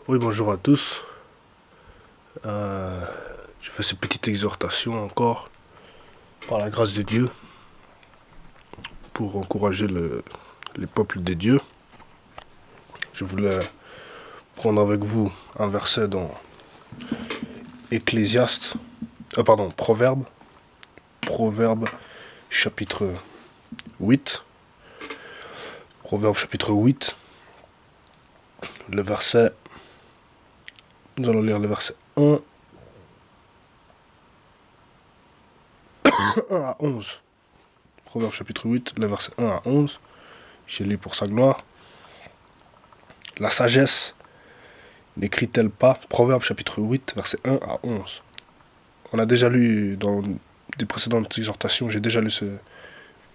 Oui, bonjour à tous. Je fais cette petite exhortation encore, par la grâce de Dieu, pour encourager les peuples de Dieu. Je voulais prendre avec vous un verset dans Ecclésiaste, Proverbe, Proverbe chapitre 8. Proverbe chapitre 8, le verset, nous allons lire le verset 1 à 11. Proverbe chapitre 8, le verset 1 à 11. Je lis pour sa gloire. La sagesse n'écrit-elle pas, Proverbe chapitre 8, verset 1 à 11. On a déjà lu dans des précédentes exhortations, j'ai déjà lu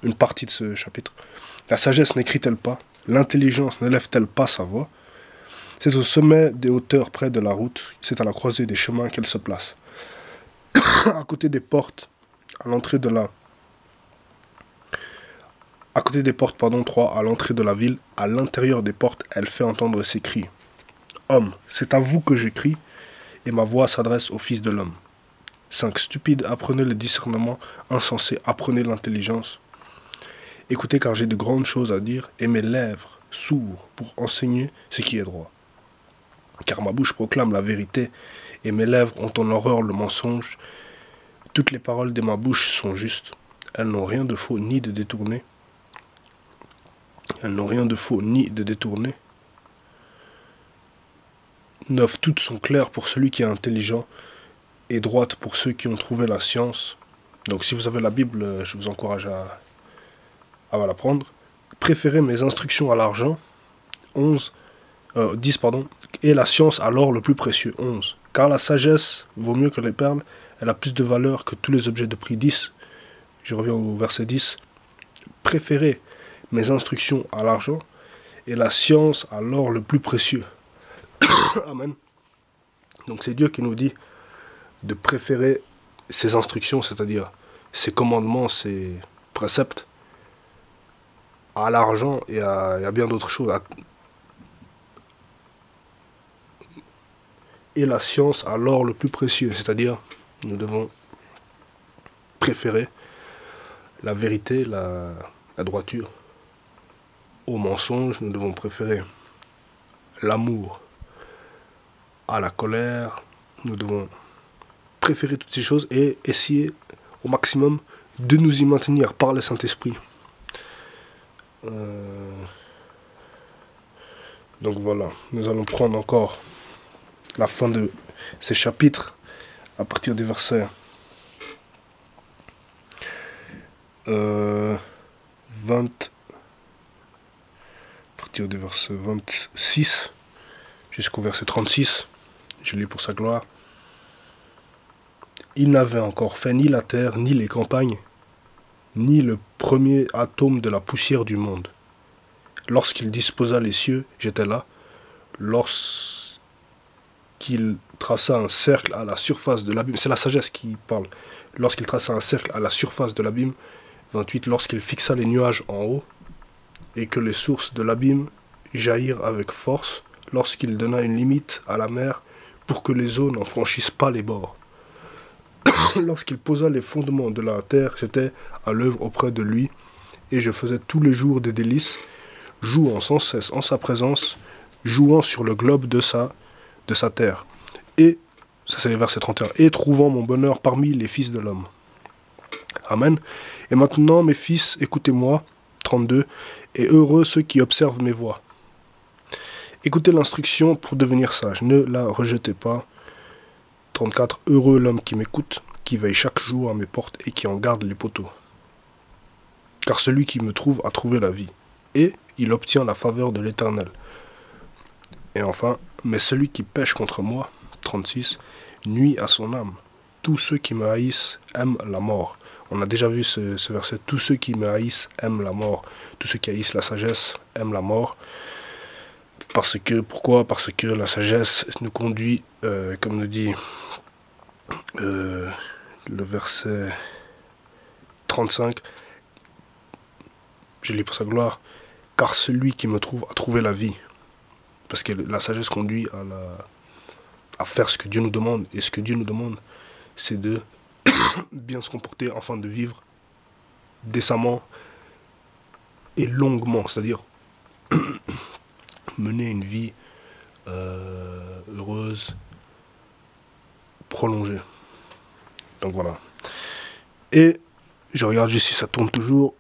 une partie de ce chapitre. La sagesse n'écrit-elle pas, l'intelligence ne lève-t-elle pas sa voix? C'est au sommet des hauteurs près de la route, c'est à la croisée des chemins qu'elle se place. À côté des portes, à l'entrée de la... À côté des portes, 3, à l'entrée de la ville, à l'intérieur des portes, elle fait entendre ses cris. Homme, c'est à vous que j'écris, et ma voix s'adresse au Fils de l'homme. 5. Stupides, apprenez le discernement, insensés, apprenez l'intelligence. Écoutez, car j'ai de grandes choses à dire, et mes lèvres s'ouvrent pour enseigner ce qui est droit. Car ma bouche proclame la vérité, et mes lèvres ont en horreur le mensonge. Toutes les paroles de ma bouche sont justes. Elles n'ont rien de faux ni de détourné. Elles n'ont rien de faux ni de détourné. 9. Toutes sont claires pour celui qui est intelligent, et droites pour ceux qui ont trouvé la science. Donc si vous avez la Bible, je vous encourage à la prendre. Préférez mes instructions à l'argent. 10, et la science à l'or le plus précieux. 11. Car la sagesse vaut mieux que les perles, elle a plus de valeur que tous les objets de prix. 10. Je reviens au verset 10. Préférez mes instructions à l'argent, et la science à l'or le plus précieux. Amen. Donc c'est Dieu qui nous dit de préférer ses instructions, c'est-à-dire ses commandements, ses préceptes, à l'argent et à bien d'autres choses. Et la science à l'or le plus précieux, c'est-à-dire nous devons préférer la vérité, la droiture. Au mensonge, nous devons préférer l'amour à la colère. Nous devons préférer toutes ces choses et essayer au maximum de nous y maintenir par le Saint-Esprit. Donc voilà, nous allons prendre encore la fin de ces chapitres à partir du verset 20, à partir du verset 26 jusqu'au verset 36. Je lis pour sa gloire. Il n'avait encore fait ni la terre, ni les campagnes, ni le premier atome de la poussière du monde. Lorsqu'il disposa les cieux, j'étais là. Lorsqu'il traça un cercle à la surface de l'abîme, c'est la sagesse qui parle. Lorsqu'il traça un cercle à la surface de l'abîme, 28, lorsqu'il fixa les nuages en haut, et que les sources de l'abîme jaillirent avec force, lorsqu'il donna une limite à la mer, pour que les eaux n'en franchissent pas les bords. Lorsqu'il posa les fondements de la terre, j'étais à l'œuvre auprès de lui, et je faisais tous les jours des délices, jouant sans cesse en sa présence, jouant sur le globe de sa terre. Et, ça c'est le verset 31, et trouvant mon bonheur parmi les fils de l'homme. Amen. Et maintenant, mes fils, écoutez-moi, 32, et heureux ceux qui observent mes voies. Écoutez l'instruction pour devenir sage, ne la rejetez pas. 34, heureux l'homme qui m'écoute, qui veille chaque jour à mes portes et qui en garde les poteaux. Car celui qui me trouve a trouvé la vie, et il obtient la faveur de l'Éternel. Et enfin, mais celui qui pêche contre moi, 36, nuit à son âme. Tous ceux qui me haïssent aiment la mort. On a déjà vu ce verset. Tous ceux qui me haïssent aiment la mort. Tous ceux qui haïssent la sagesse aiment la mort. Pourquoi? Parce que la sagesse nous conduit, comme nous dit le verset 35, je lis pour sa gloire, car celui qui me trouve a trouvé la vie. Parce que la sagesse conduit à faire ce que Dieu nous demande. Et ce que Dieu nous demande, c'est de bien se comporter afin de vivre décemment et longuement. C'est-à-dire mener une vie heureuse, prolongée. Donc voilà. Et je regarde juste si ça tourne toujours.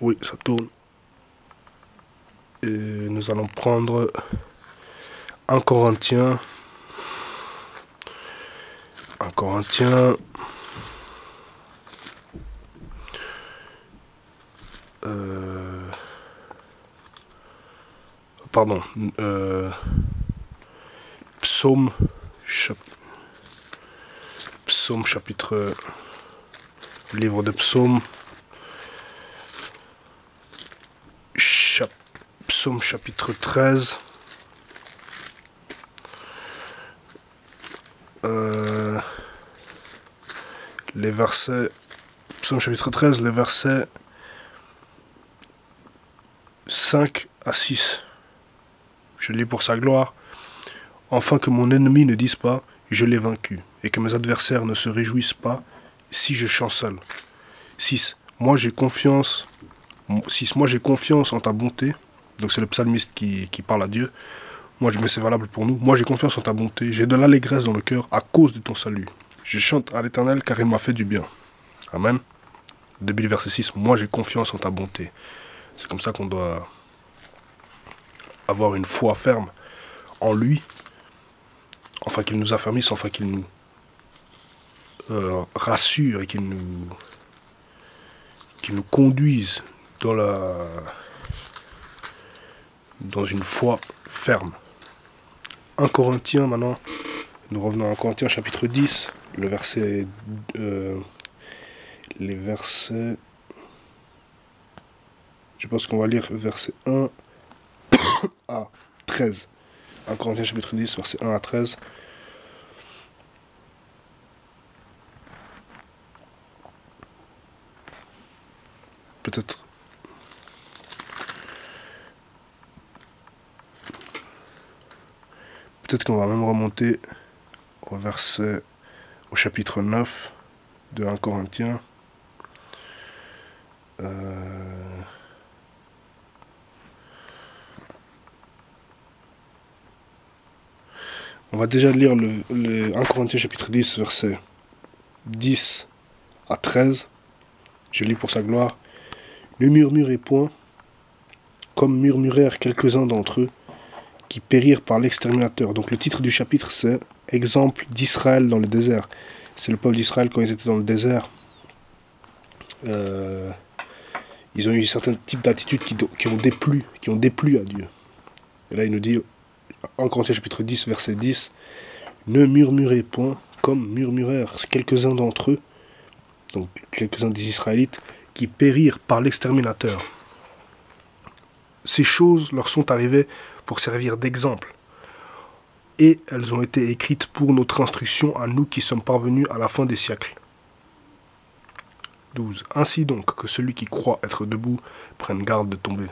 Oui, ça tourne. Et nous allons prendre 1 Corinthiens. 1 Corinthiens. Pardon. Psaume. Psaume chapitre. Livre de Psaume. Psaume chapitre 13. Les versets. Psaume chapitre 13, les versets 5 à 6. Je lis pour sa gloire. Afin que mon ennemi ne dise pas, je l'ai vaincu, et que mes adversaires ne se réjouissent pas si je chancelle. 6. Moi j'ai confiance. 6. Moi j'ai confiance en ta bonté. Donc c'est le psalmiste qui parle à Dieu. Mais c'est valable pour nous. Moi j'ai confiance en ta bonté. J'ai de l'allégresse dans le cœur à cause de ton salut. Je chante à l'Éternel car il m'a fait du bien. Amen. Début du verset 6. Moi j'ai confiance en ta bonté. C'est comme ça qu'on doit avoir une foi ferme en lui. Enfin qu'il nous affermisse, enfin qu'il nous rassure et qu'il nous conduise dans une foi ferme. 1 Corinthiens maintenant, nous revenons à 1 Corinthiens chapitre 10, les versets je pense qu'on va lire versets 1 à 13. 1 Corinthiens chapitre 10, versets 1 à 13. Peut-être qu'on va même remonter au chapitre 9 de 1 Corinthiens. On va déjà lire le 1 Corinthiens chapitre 10, versets 10 à 13. Je lis pour sa gloire. Ne murmurez point, comme murmurèrent quelques-uns d'entre eux, qui périrent par l'exterminateur. Donc le titre du chapitre, c'est « Exemple d'Israël dans le désert ». C'est le peuple d'Israël quand ils étaient dans le désert. Ils ont eu certains types d'attitudes qui ont déplu à Dieu. Et là, il nous dit, en Corinthiens chapitre 10, verset 10, « Ne murmurez point, comme murmurèrent quelques-uns d'entre eux, donc quelques-uns des Israélites, qui périrent par l'exterminateur. Ces choses leur sont arrivées pour servir d'exemple, et elles ont été écrites pour notre instruction à nous qui sommes parvenus à la fin des siècles. » 12. Ainsi donc que celui qui croit être debout prenne garde de tomber.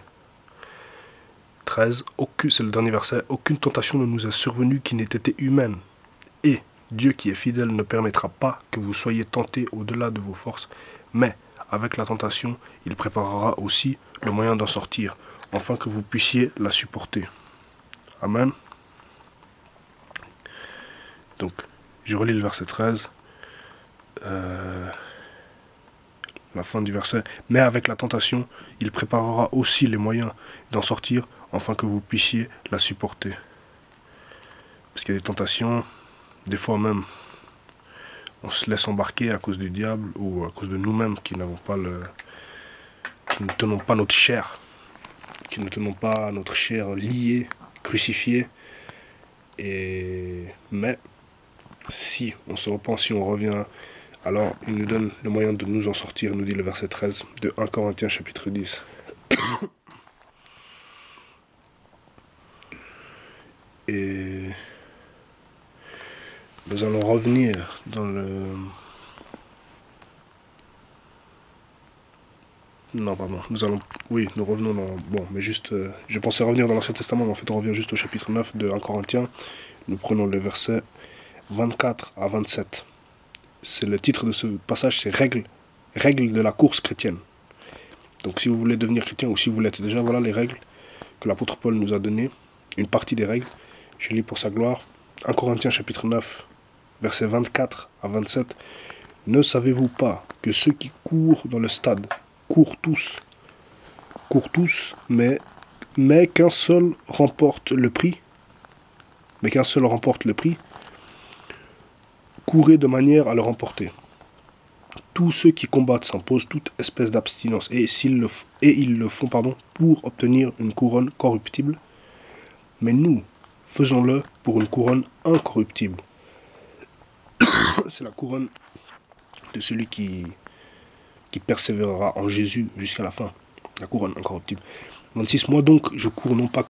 13. C'est le dernier verset. Aucune tentation ne nous est survenue qui n'ait été humaine. Et Dieu qui est fidèle ne permettra pas que vous soyez tentés au-delà de vos forces, mais avec la tentation, il préparera aussi le moyen d'en sortir, afin que vous puissiez la supporter. Amen. Donc, je relis le verset 13. La fin du verset. Mais avec la tentation, il préparera aussi les moyens d'en sortir, afin que vous puissiez la supporter. Parce qu'il y a des tentations, des fois même, on se laisse embarquer à cause du diable ou à cause de nous-mêmes qui ne tenons pas notre chair, qui ne tenons pas notre chair liée, crucifiée. Mais si on se repent, si on revient, alors il nous donne le moyen de nous en sortir, nous dit le verset 13 de 1 Corinthiens chapitre 10. Et nous allons revenir dans Non, pardon. Oui, nous revenons dans... Bon, mais juste... je pensais revenir dans l'Ancien Testament, mais en fait, on revient juste au chapitre 9 de 1 Corinthiens. Nous prenons le verset 24 à 27. C'est le titre de ce passage, c'est règles de la course chrétienne. Donc, si vous voulez devenir chrétien, ou si vous l'êtes déjà, voilà les règles que l'apôtre Paul nous a données. Une partie des règles. Je lis pour sa gloire. 1 Corinthiens chapitre 9, versets 24 à 27. Ne savez-vous pas que ceux qui courent dans le stade courent tous, mais qu'un seul remporte le prix. Courez de manière à le remporter. Tous ceux qui combattent s'imposent toute espèce d'abstinence, et ils le font pour obtenir une couronne corruptible. Mais nous, faisons-le pour une couronne incorruptible. C'est la couronne de celui qui persévérera en Jésus jusqu'à la fin. La couronne incorruptible. 26. Moi donc, je cours non pas